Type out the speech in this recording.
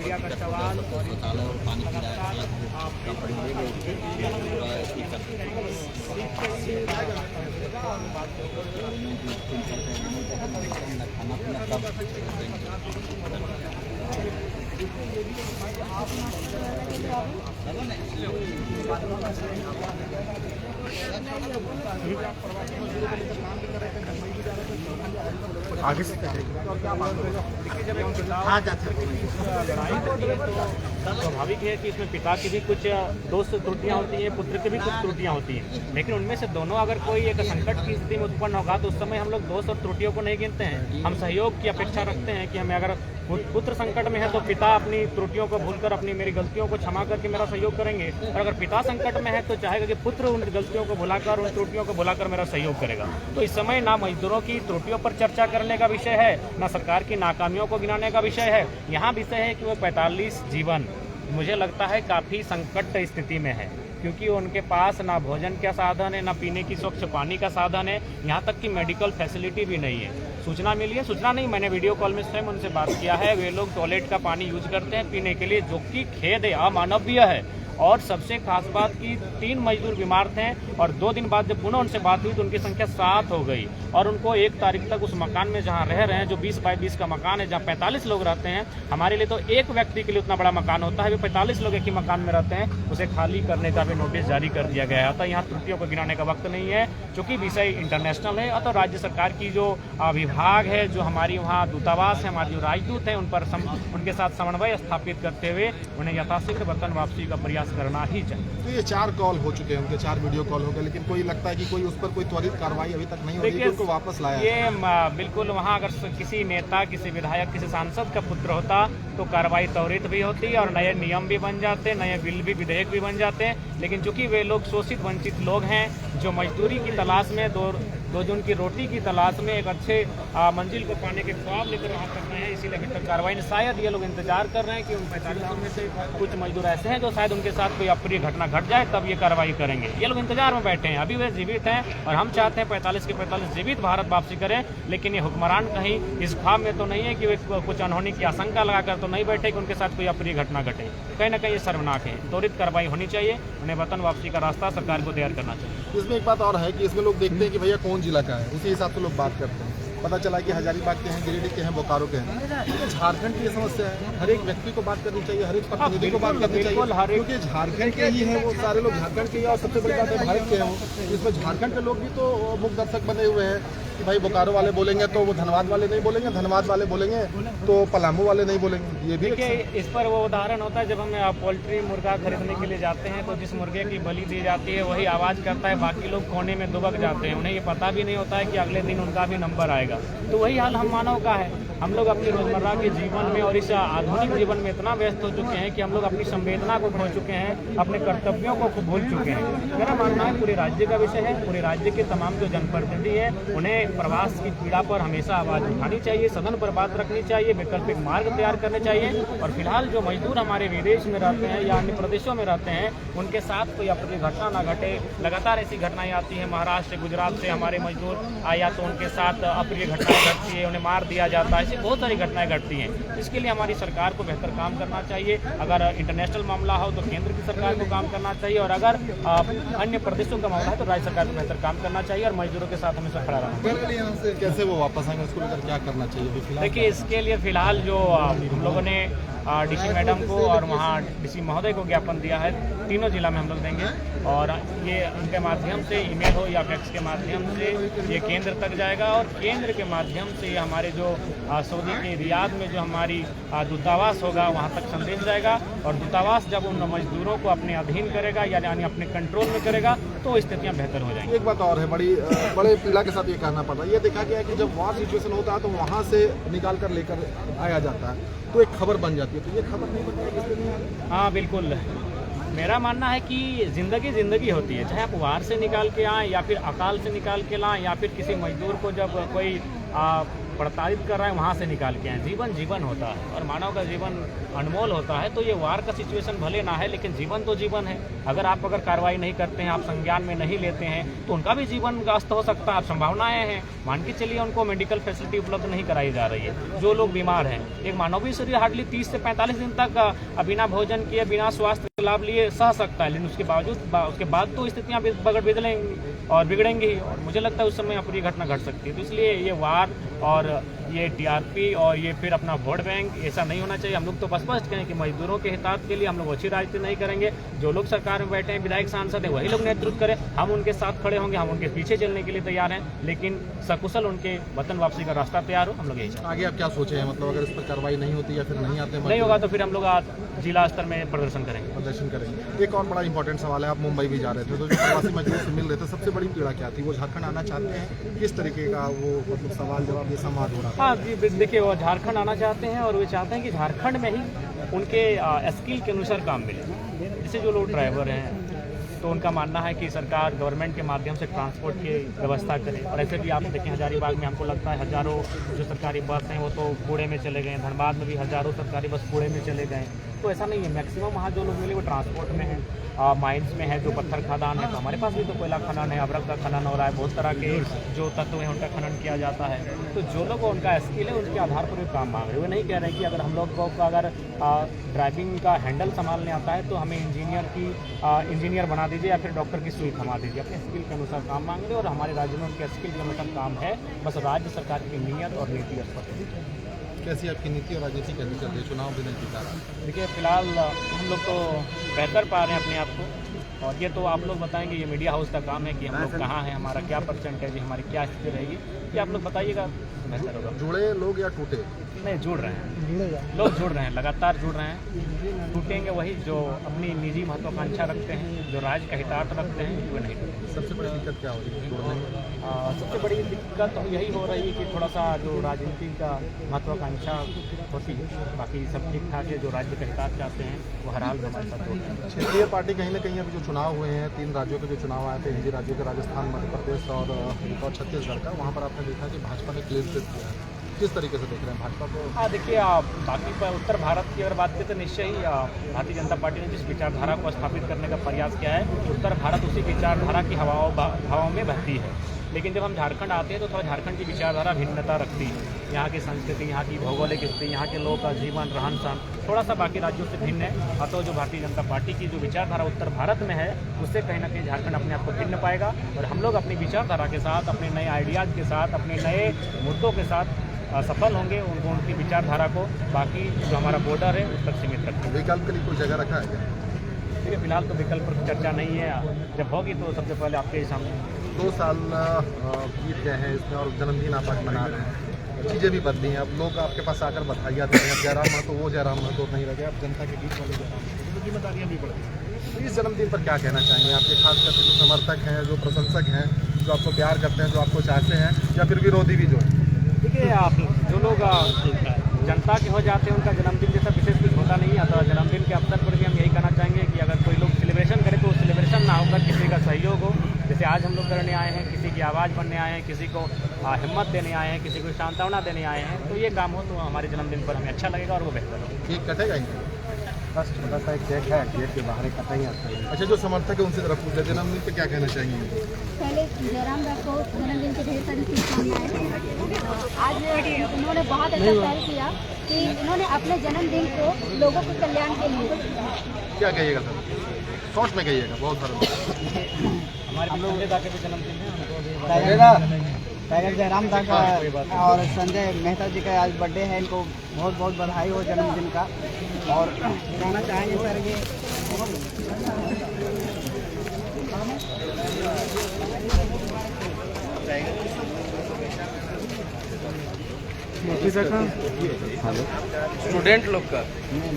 Media का सवाल और शौचालय और पानी की खाना पीना सब आगे से स्वाभाविक है कि इसमें पिता की भी कुछ दोष त्रुटियां होती हैं, पुत्र की भी कुछ त्रुटियां होती हैं, लेकिन उनमें से दोनों अगर कोई एक संकट की स्थिति में उत्पन्न होगा तो उस समय हम लोग दोष और त्रुटियों को नहीं गिनते हैं। हम सहयोग की अपेक्षा रखते हैं कि हमें अगर पुत्र संकट में है तो पिता अपनी त्रुटियों को भूलकर अपनी मेरी गलतियों को क्षमा करके मेरा सहयोग करेंगे, और अगर पिता संकट में है तो चाहेगा कि पुत्र उन गलतियों को भुलाकर, उन त्रुटियों को भुलाकर मेरा सहयोग करेगा। तो इस समय ना मजदूरों की त्रुटियों पर चर्चा करने का विषय है, ना सरकार की नाकामियों को गिनाने का विषय है। यहाँ विषय है कि वो 45 जीवन मुझे लगता है काफ़ी संकट स्थिति में है, क्योंकि उनके पास ना भोजन का साधन है, ना पीने की स्वच्छ पानी का साधन है, यहाँ तक कि मेडिकल फैसिलिटी भी नहीं है। सूचना मिली है, सूचना नहीं, मैंने वीडियो कॉल में स्वयं उनसे बात किया है, वे लोग टॉयलेट का पानी यूज करते हैं पीने के लिए, जो कि खेद है, अमानवीय है। और सबसे खास बात कि 3 मजदूर बीमार थे और 2 दिन बाद जब पुनः उनसे बात हुई तो उनकी संख्या 7 हो गई, और उनको 1 तारीख तक उस मकान में जहां रह रहे हैं, जो 20 बाई 20 का मकान है, जहां 45 लोग रहते हैं, हमारे लिए तो एक व्यक्ति के लिए उतना बड़ा मकान होता है, वे 45 लोग एक ही मकान में रहते हैं, उसे खाली करने का भी नोटिस जारी कर दिया गया है। अतः यहाँ त्रुटियों को गिनाने का वक्त नहीं है, चूँकि विषय इंटरनेशनल है। अतः राज्य सरकार की जो विभाग है, जो हमारी वहाँ दूतावास है, हमारे जो राजदूत हैं, उन पर उनके साथ समन्वय स्थापित करते हुए उन्हें यथाशीघ्र वतन वापसी का प्रयास करना ही चाहिए। तो ये 4 कॉल हो चुके हैं, उनके 4 वीडियो कॉल हो गए, लेकिन कोई लगता है कि कोई उस पर कोई त्वरित कार्रवाई अभी तक नहीं हो रही है, उनको वापस लाया ये बिल्कुल वहाँ अगर किसी नेता, किसी विधायक, किसी सांसद का पुत्र होता तो कार्रवाई त्वरित भी होती और नए नियम भी बन जाते, नए बिल भी, विधेयक भी बन जाते। लेकिन चूंकि वे लोग शोषित वंचित लोग हैं, जो मजदूरी की तलाश में, दो जून की रोटी की तलाश में एक अच्छे मंजिल को पाने के ख्वाब लेकर वहाँ तक रहे हैं, इसीलिए अभी तक कार्रवाई नहीं। शायद ये लोग इंतजार कर रहे हैं कि उन 45 में से कुछ मजदूर ऐसे हैं जो शायद उनके साथ कोई अप्रिय घटना घट जाए, तब ये कार्रवाई करेंगे। ये लोग इंतजार में बैठे हैं, अभी वे जीवित हैं और हम चाहते हैं 45 के 45 जीवित भारत वापसी करें, लेकिन ये हुक्मरान कहीं इस ख्वाब में तो नहीं है कि वे कुछ अनहोनी की आशंका लगाकर तो नहीं बैठे कि उनके साथ कोई अप्रिय घटना घटे। कहीं ना कहीं ये शर्मनाक है, त्वरित कार्रवाई होनी चाहिए, उन्हें वतन वापसी का रास्ता सरकार को तैयार करना चाहिए। इसमें एक बात और है कि इसमें लोग देखते हैं कि भैया कौन जिला का है, उसी हिसाब से लोग बात करते हैं। पता चला कि हजारीबाग के हैं, गिरिडीह के हैं, बोकारो के हैं। तो झारखंड की ये समस्या है, हर एक व्यक्ति को बात करनी चाहिए, हर एक प्रतिनिधि को बात करनी चाहिए, क्योंकि झारखंड के ही है, वो सारे लोग झारखंड के ही, और सबसे बड़ी बात है भारत के हैं। इसमें झारखंड के लोग भी तो मुख्य दर्शक बने हुए हैं कि भाई बोकारो वाले बोलेंगे तो वो धनबाद वाले नहीं बोलेंगे, धनबाद वाले बोलेंगे तो पलामू वाले नहीं बोलेंगे। ये भी देखिए, इस पर वो उदाहरण होता है जब हम पोल्ट्री मुर्गा खरीदने के लिए जाते हैं तो जिस मुर्गे की बलि दी जाती है वही आवाज़ करता है, बाकी लोग कोने में दुबक जाते हैं, उन्हें ये पता भी नहीं होता है कि अगले दिन उनका भी नंबर आएगा। तो वही हाल हम मानव का है। हम लोग अपनी रोजमर्रा के जीवन में और इस आधुनिक जीवन में इतना व्यस्त हो चुके हैं कि हम लोग अपनी संवेदना को खो चुके हैं, अपने कर्तव्यों को भूल चुके हैं। मेरा मानना है पूरे राज्य का विषय है, पूरे राज्य के तमाम जो जनप्रतिनिधि है उन्हें प्रवास की पीड़ा पर हमेशा आवाज़ उठानी चाहिए, सदन पर बात रखनी चाहिए, वैकल्पिक मार्ग तैयार करने चाहिए। और फिलहाल जो मजदूर हमारे विदेश में रहते हैं या अन्य प्रदेशों में रहते हैं, उनके साथ कोई अप्रिय घटना ना घटे। लगातार ऐसी घटनाएं आती हैं, महाराष्ट्र से, गुजरात से हमारे मजदूर आया तो उनके साथ अप्रिय घटनाएं घटती है, उन्हें मार दिया जाता है, ऐसी बहुत सारी घटनाएं घटती हैं। इसके लिए हमारी सरकार को बेहतर काम करना चाहिए। अगर इंटरनेशनल मामला हो तो केंद्र की सरकार को काम करना चाहिए, और अगर अन्य प्रदेशों का मामला है तो राज्य सरकार को बेहतर काम करना चाहिए और मजदूरों के साथ हमेशा खड़ा रहना चाहिए। यहाँ से कैसे वो वापस आएंगे, उसको लेकर क्या करना चाहिए? देखिए, इसके लिए फिलहाल जो हम लोगों ने डीसी मैडम को और वहाँ डीसी महोदय को ज्ञापन दिया है, तीनों जिला में हम लोग देंगे, और ये उनके माध्यम से ईमेल हो या फैक्स के माध्यम से ये केंद्र तक जाएगा, और केंद्र के माध्यम से हमारे जो सऊदी के रियाद में जो हमारी दूतावास होगा वहाँ तक संदेश जाएगा, और दूतावास जब उन मजदूरों को अपने अधीन करेगा यानी अपने कंट्रोल में करेगा तो स्थितियाँ बेहतर हो जाएंगी। एक बात और है, बड़े पीड़ा के साथ ये कहना पड़ रहा है, ये देखा गया है कि जब वॉर सिचुएशन होता है तो वहाँ से निकाल कर लेकर आया जाता है तो एक खबर बन जाती है, तो ये खबर नहीं बनती है, इसलिए नहीं आ रही। हाँ बिल्कुल, मेरा मानना है कि ज़िंदगी होती है, चाहे आप वार से निकाल के आएँ या फिर अकाल से निकाल के लाएँ, या फिर किसी मजदूर को जब कोई प्रताड़ित कर रहा है वहाँ से निकाल के आए। जीवन जीवन होता है और मानव का जीवन अनमोल होता है। तो ये वार का सिचुएशन भले ना है, लेकिन जीवन तो जीवन है। अगर कार्रवाई नहीं करते हैं, आप संज्ञान में नहीं लेते हैं, तो उनका भी जीवन ग्रस्त हो सकता है। संभावनाएं हैं, मान के चलिए उनको मेडिकल फैसिलिटी उपलब्ध नहीं कराई जा रही है। जो लोग बीमार हैं, एक मानवीय शरीर हार्डली 30 से 45 दिन तक बिना भोजन किए, बिना स्वास्थ्य लाभ लिए सह सकता है, लेकिन उसके बाद तो स्थितियाँ बिगड़ेंगी ही, और मुझे लगता है उस समय पूरी घटना घट सकती है। तो इसलिए ये वार और ये टीआरपी और ये फिर अपना वोट बैंक, ऐसा नहीं होना चाहिए। हम लोग तो स्पष्ट कहें कि मजदूरों के हितार्थ के लिए हम लोग अच्छी राजनीति नहीं करेंगे। जो लोग सरकार में बैठे हैं, विधायक सांसद हैं, वही लोग नेतृत्व करें, हम उनके साथ खड़े होंगे, हम उनके पीछे चलने के लिए तैयार हैं, लेकिन सकुशल उनके वतन वापसी का रास्ता तैयार हो। हम लोग यही आगे आप क्या सोचे हैं, मतलब अगर इस पर कार्रवाई नहीं होती या फिर नहीं आते नहीं होगा तो फिर हम लोग आज जिला स्तर में प्रदर्शन करेंगे। एक और बड़ा इंपॉर्टेंट सवाल है, आप मुंबई भी जा रहे थे, तो जो प्रवासी मजदूर से मिल रहे थे, सबसे बड़ी पीड़ा क्या थी? वो झारखंड आना चाहते हैं, किस तरीके का वो मतलब सवाल जवाब ये संवाद हो रहा था? हाँ जी, देखिए वो झारखंड आना चाहते हैं और वे चाहते हैं कि झारखंड में ही उनके स्किल के अनुसार काम मिले। जैसे जो लोग ड्राइवर हैं, तो उनका मानना है कि सरकार गवर्नमेंट के माध्यम से ट्रांसपोर्ट की व्यवस्था करे। और ऐसे भी आप देखें हजारीबाग में हमको लगता है हज़ारों जो सरकारी बस हैं वो तो कूड़े में चले गए। धनबाद में भी हज़ारों सरकारी बस कूड़े में चले गए। तो ऐसा नहीं है, मैक्सिमम वहाँ जो लोग मिले वो ट्रांसपोर्ट में हैं, माइंस में है, जो पत्थर खदान है। तो हमारे पास भी तो कोयला खनन है, अबरक का खनन हो रहा है, बहुत तरह के जो तत्व हैं उनका खनन किया जाता है। तो जो लोग उनका स्किल है उसके आधार पर भी काम मांग रहे हैं। वो नहीं कह रहे कि अगर हम लोग को अगर ड्राइविंग का हैंडल संभालने आता है तो हमें इंजीनियर बना दीजिए या फिर डॉक्टर की सुई थमा दीजिए। अपने स्किल के अनुसार काम मांग रहे हैं और हमारे राज्य में उनके स्किल के अनुसार काम है। बस राज्य सरकार की नीयत और नीति स्पष्ट है। कैसी आपकी नीति और राजनीति कैसी चल रही है? चुनाव भी नहीं जीता रहा। देखिए फिलहाल हम लोग तो बेहतर पा रहे हैं अपने आप को, और ये तो आप लोग बताएंगे, ये मीडिया हाउस का काम है कि हम लोग कहाँ हैं, हमारा क्या परसेंटेज है, हमारी क्या स्थिति रहेगी, ये आप लोग बताइएगा तो बेहतर होगा। जुड़े लोग या टूटे? नहीं, जुड़ रहे हैं लोग, जुड़ रहे हैं, लगातार जुड़ रहे हैं। टूटेंगे वही जो अपनी निजी महत्वाकांक्षा रखते हैं, जो राज्य का हितार्थ रखते हैं, वो नहीं टूटेंगे। सबसे बड़ी दिक्कत क्या हो रही है जुड़ने में? सबसे बड़ी दिक्कत यही हो रही है कि थोड़ा सा जो राजनीति का महत्वाकांक्षा होती है, बाकी सब ठीक ठाक है। जो राज्य का हितार्थ चाहते हैं वो हर हाल में हमारे साथ होते हैं। क्षेत्रीय पार्टी कहीं ना कहीं अभी जो चुनाव हुए हैं, 3 राज्यों के जो चुनाव आए थे, हिंदी राज्यों के, राजस्थान, मध्य प्रदेश और छत्तीसगढ़ का, वहाँ पर आपने देखा कि भाजपा ने क्लीन स्वीप किया है। किस तरीके से देख रहे हैं भाजपा को? हाँ देखिए, बाकी उत्तर भारत की अगर बात करें तो निश्चय ही भारतीय जनता पार्टी ने जिस विचारधारा को स्थापित करने का प्रयास किया है, उत्तर भारत उसी विचारधारा की हवाओं में बहती है। लेकिन जब हम झारखंड आते हैं तो थोड़ा झारखंड की विचारधारा भिन्नता रखती है। यहाँ की संस्कृति, यहाँ की भौगोलिक स्थिति, यहाँ के लोगों का जीवन रहन सहन थोड़ा सा बाकी राज्यों से भिन्न है। तो जो भारतीय जनता पार्टी की जो विचारधारा उत्तर भारत में है, उससे कहीं ना कहीं झारखंड अपने आप को भिन्न पाएगा। और हम लोग अपनी विचारधारा के साथ, अपने नए आइडियाज़ के साथ, अपने नए मुद्दों के साथ सफल होंगे। उनकी विचारधारा को बाकी जो हमारा बॉर्डर है उस तक सीमित रखेंगे। विकल्प के लिए कोई जगह रखा है? देखिए फिलहाल तो विकल्प पर चर्चा नहीं है, जब होगी तो सबसे पहले आपके ही सामने। 2 साल बीत गए हैं इसमें और जन्मदिन आप आज मना रहे हैं, चीज़ें भी बदली हैं। अब लोग आपके पास आकर बधाइयाँ दे रहे हैं। जयराम महतो वो जयराम महतो नहीं रह गए, अब जनता के बीच वाले जयराम महतो, तो जिम्मेदारियाँ भी बढ़ गई। तो इस जन्मदिन पर क्या कहना चाहेंगे आपके, खास करके जो समर्थक हैं, जो प्रशंसक हैं, जो आपको प्यार करते हैं, जो आपको चाहते हैं, या फिर विरोधी भी जो है? देखिए, आप जो लोग जनता के हो जाते हैं उनका जन्मदिन जैसा विशेष कुछ होता नहीं है। तो जन्मदिन के अवसर पर भी हम यही कहना चाहेंगे कि अगर कोई लोग सेलिब्रेशन करे तो सेलिब्रेशन ना होकर किसी का सहयोग हो। जैसे आज हम लोग करने आए हैं, किसी की आवाज़ बनने आए हैं, किसी को हिम्मत देने आए हैं, किसी को सांत्वना देने आए हैं, तो ये काम हो तो हमारे जन्मदिन पर हमें अच्छा लगेगा और वो बेहतर होगा। केक कटेगा ही? बस छोटा सा एक केक है, गेट के बाहर कटा ही आता है। अच्छा, जो समर्थक है उनसे तरफ पूछे, जन्मदिन पे क्या कहना चाहेंगे? पहले जयराम को जन्मदिन की ढेर सारी शुभकामनाएं। आज उन्होंने बहुत अच्छा पहल किया कि उन्होंने अपने जन्मदिन को लोगों के कल्याण के लिए। क्या कहिएगा सर, शॉर्ट में कहिएगा, बहुत सारा। हमारे पसंदीदा के भी जन्मदिन है, उनको टाइगर जयराम दा का और संजय मेहता जी का आज बर्थडे है। इनको बहुत बहुत बधाई हो जन्मदिन का। और कहना चाहेंगे सर ये स्टूडेंट लोग का नहीं